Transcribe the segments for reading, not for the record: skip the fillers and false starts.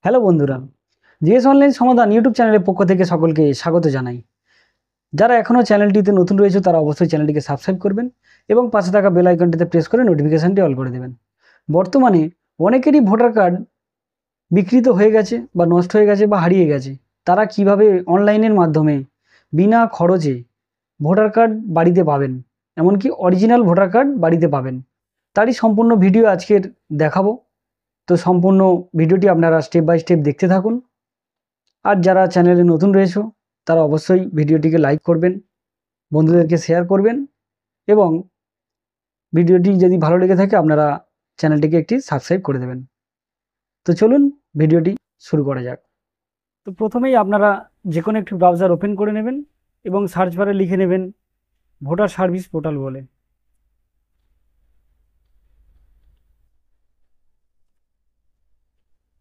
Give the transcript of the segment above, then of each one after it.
Hello বন্ধুরা, GS online সমাধান YouTube চ্যানেলের পক্ষ থেকে সকলকে স্বাগত জানাই। যারা এখনও চ্যানেলটিতে নতুন রয়েছে তারা অবশ্যই চ্যানেলটিকে সাবস্ক্রাইব করবেন এবং পাশে থাকা বেল আইকনটিতে প্রেস করে নোটিফিকেশানটি অল করে দেবেন। বর্তমানে অনেকেরই ভোটার কার্ড বিকৃত হয়ে গেছে বা নষ্ট হয়ে গেছে বা হারিয়ে গেছে। তারা কিভাবে অনলাইনের মাধ্যমে বিনা খরচে ভোটার কার্ড বাড়িতে পাবেন, এমনকি অরিজিনাল ভোটার কার্ড বাড়িতে পাবেন, তারই সম্পূর্ণ ভিডিও আজকের দেখাবো। তো সম্পূর্ণ ভিডিওটি আপনারা স্টেপ বাই স্টেপ দেখতে থাকুন। আর যারা চ্যানেলে নতুন রয়েছে তারা অবশ্যই ভিডিওটিকে লাইক করবেন, বন্ধুদেরকে শেয়ার করবেন এবং ভিডিওটি যদি ভালো লেগে থাকে আপনারা চ্যানেলটিকে একটি সাবস্ক্রাইব করে দেবেন। তো চলুন ভিডিওটি শুরু করা যাক। তো প্রথমেই আপনারা যে কোনো একটি ব্রাউজার ওপেন করে নেবেন এবং সার্চ বারে লিখে নেবেন ভোটার সার্ভিস পোর্টাল বলে।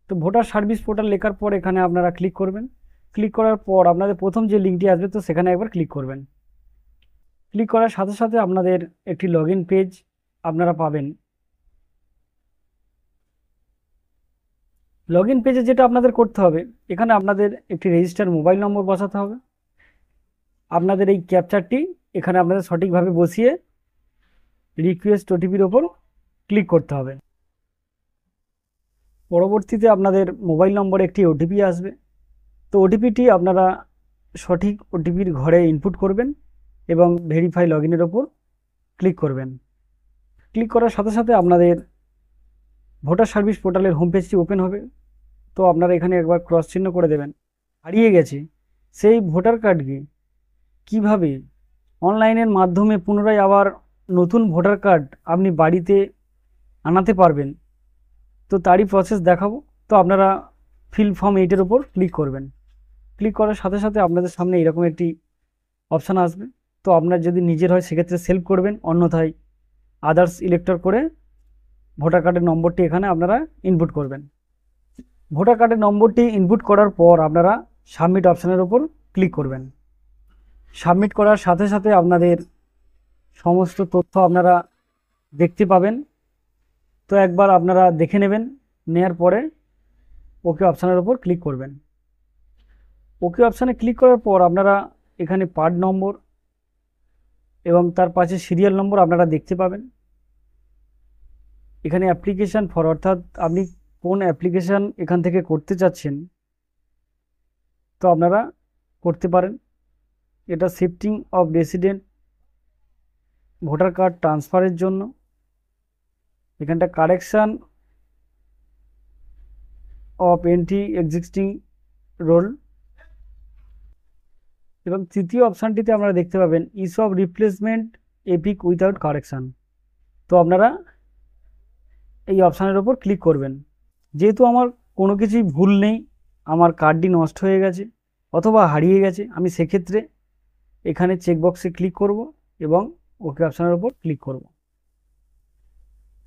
তো ভোটার সার্ভিস পোর্টাল লেখার পর এখানে আপনারা ক্লিক করবেন। ক্লিক করার পর আপনাদের প্রথম যে লিঙ্কটি আসবে তো সেখানে একবার ক্লিক করবেন। ক্লিক করার সাথে সাথে আপনাদের একটি লগইন পেজ আপনারা পাবেন। লগইন পেজে যেটা আপনাদের করতে হবে, এখানে আপনাদের একটি রেজিস্টার মোবাইল নম্বর বসাতে হবে। আপনাদের এই ক্যাপচারটি এখানে আপনাদের সঠিকভাবে বসিয়ে রিকোয়েস্ট ওটিপির ওপর ক্লিক করতে হবে। পরবর্তীতে আপনাদের মোবাইল নম্বরে একটি ওটিপি আসবে। তো ওটিপিটি আপনারা সঠিক ওটিপির ঘরে ইনপুট করবেন এবং ভেরিফাই লগইনের ওপর ক্লিক করবেন। ক্লিক করার সাথে সাথে আপনাদের ভোটার সার্ভিস পোর্টালের হোম পেজটি ওপেন হবে। তো আপনারা এখানে একবার ক্রস চিহ্ন করে দেবেন। হারিয়ে গেছে সেই ভোটার কার্ডকে কিভাবে অনলাইনের মাধ্যমে পুনরায় আবার নতুন ভোটার কার্ড আপনি বাড়িতে আনাতে পারবেন, তো তারই প্রসেস দেখাবো। তো আপনারা ফিল ফর্ম 8-এর ওপর ক্লিক করবেন। ক্লিক করার সাথে সাথে আপনাদের সামনে এরকম একটি অপশান আসবে। তো আপনার যদি নিজের হয় সেক্ষেত্রে সেলফ করবেন, অন্যথায় আদার্স ইলেক্টর করে ভোটার কার্ডের নম্বরটি এখানে আপনারা ইনপুট করবেন। ভোটার কার্ডের নম্বরটি ইনপুট করার পর আপনারা সাবমিট অপশানের ওপর ক্লিক করবেন। সাবমিট করার সাথে সাথে আপনাদের সমস্ত তথ্য আপনারা দেখতে পাবেন। তো একবার আপনারা দেখে নেবেন, নেয়ার পরে ওকে অপশানের ওপর ক্লিক করবেন। ওকে অপশানে ক্লিক করার পর আপনারা এখানে পার্ট নম্বর এবং তার পাশে সিরিয়াল নম্বর আপনারা দেখতে পাবেন। এখানে অ্যাপ্লিকেশান ফর, অর্থাৎ আপনি কোন অ্যাপ্লিকেশান এখান থেকে করতে চাচ্ছেন তো আপনারা করতে পারেন। এটা shifting of resident voter card ট্রান্সফারের জন্য, এখানটা correction of entry existing roll এবং তৃতীয় অপশানটিতে আপনারা দেখতে পাবেন issue of replacement EPIC without correction. তো আপনারা এই অপশানের ওপর ক্লিক করবেন। যেহেতু আমার কোনো কিছুই ভুল নেই, আমার কার্ডটি নষ্ট হয়ে গেছে অথবা হারিয়ে গেছে, আমি সেক্ষেত্রে এখানে চেকবক্সে ক্লিক করব এবং ওকে অপশানের ওপর ক্লিক করব।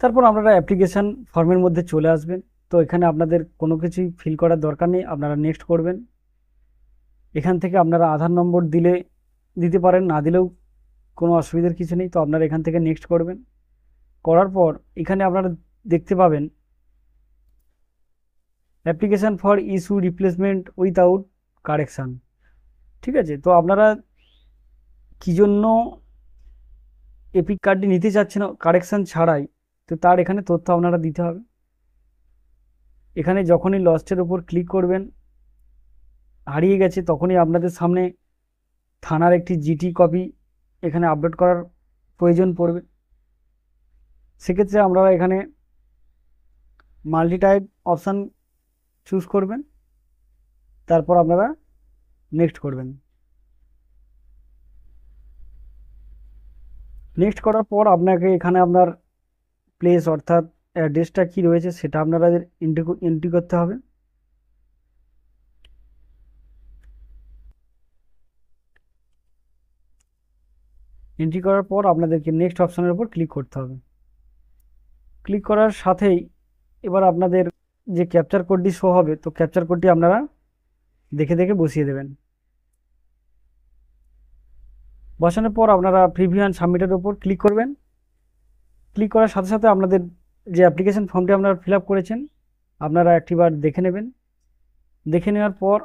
তারপর আপনারা অ্যাপ্লিকেশান ফর্মের মধ্যে চলে আসবেন। তো এখানে আপনাদের কোনো কিছুই ফিল করার দরকার নেই, আপনারা নেক্সট করবেন। এখান থেকে আপনারা আধার নম্বর দিতে পারেন, না দিলেও কোনো অসুবিধার কিছু নেই। তো আপনারা এখান থেকে নেক্সট করবেন। করার পর এখানে আপনারা দেখতে পাবেন application for issue replacement without correction. ঠিক আছে, তো আপনারা কী জন্য এপিক কার্ডটি নিতে চাচ্ছেন কারেকশান ছাড়াই, তো তার এখানে তথ্য আপনারা দিতে হবে। এখানে যখনই লস্টের ওপর ক্লিক করবেন, হারিয়ে গেছে, তখনই আপনাদের সামনে থানার একটি জিটি কপি এখানে আপলোড করার প্রয়োজন পড়বে। সেক্ষেত্রে আপনারা এখানে মাল্টিটাইপ অপশান চুজ করবেন, তারপর আপনারা নেক্সট করবেন। নেক্সট করার পর আপনাকে এখানে আপনার প্লেস অর্থাৎ অ্যাড্রেসটা কী রয়েছে সেটা আপনারা এন্ট্রি করতে হবে। এন্ট্রি করার পর আপনাদেরকে নেক্সট অপশানের উপর ক্লিক করতে হবে। ক্লিক করার সাথেই এবার আপনাদের যে ক্যাপচার কোডটি শো হবে, তো ক্যাপচার কোডটি আপনারা দেখে দেখে বসিয়ে দেবেন। বসানোর পর আপনারা প্রিভিউ অ্যান্ড সাবমিটের উপর ক্লিক করবেন। ক্লিক করার সাথে সাথে আপনাদের যে অ্যাপ্লিকেশন ফর্মটি আপনারা ফিল আপ করেছেন আপনারা একটিবার দেখে নেবেন দেখে নেওয়ার পর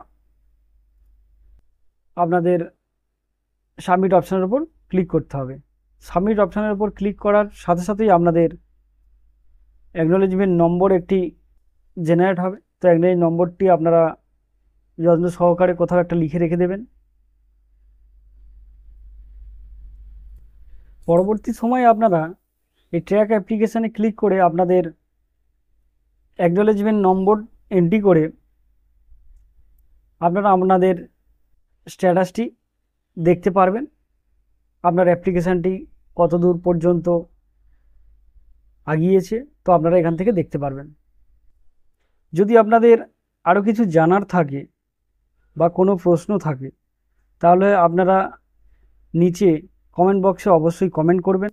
আপনাদের সাবমিট অপশানের উপর ক্লিক করতে হবে। সাবমিট অপশানের উপর ক্লিক করার সাথে সাথেই আপনাদের অ্যাকনোলেজমেন্ট নম্বর একটি জেনারেট হবে। তো অ্যাকনোলেজ নম্বরটি আপনারা যত্ন সহকারে কোথাও একটা লিখে রেখে দেবেন। পরবর্তী সময়ে আপনারা এই ট্র্যাক অ্যাপ্লিকেশানে ক্লিক করে আপনাদের অ্যাকনোলেজমেন্ট নম্বর এন্ট্রি করে আপনারা আপনাদের স্ট্যাটাসটি দেখতে পারবেন। আপনার অ্যাপ্লিকেশানটি কত দূর পর্যন্ত আগিয়েছে তো আপনারা এখান থেকে দেখতে পারবেন। যদি আপনাদের আরও কিছু জানার থাকে বা কোনো প্রশ্ন থাকে তাহলে আপনারা নিচে কমেন্ট বক্সে অবশ্যই কমেন্ট করবেন।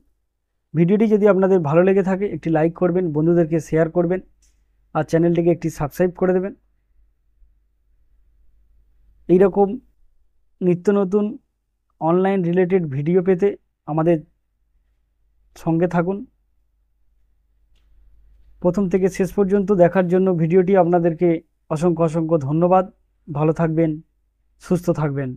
ভিডিওটি যদি আপনাদের ভালো লেগে থাকে একটি লাইক করবেন, বন্ধুদেরকে শেয়ার করবেন আর চ্যানেলটিকে একটি সাবস্ক্রাইব করে দেবেন। এইরকম নিত্য নতুন অনলাইন রিলেটেড ভিডিও পেতে আমাদের সঙ্গে থাকুন। প্রথম থেকে শেষ পর্যন্ত দেখার জন্য ভিডিওটি আপনাদেরকে অসংখ্য ধন্যবাদ। ভালো থাকবেন, সুস্থ থাকবেন।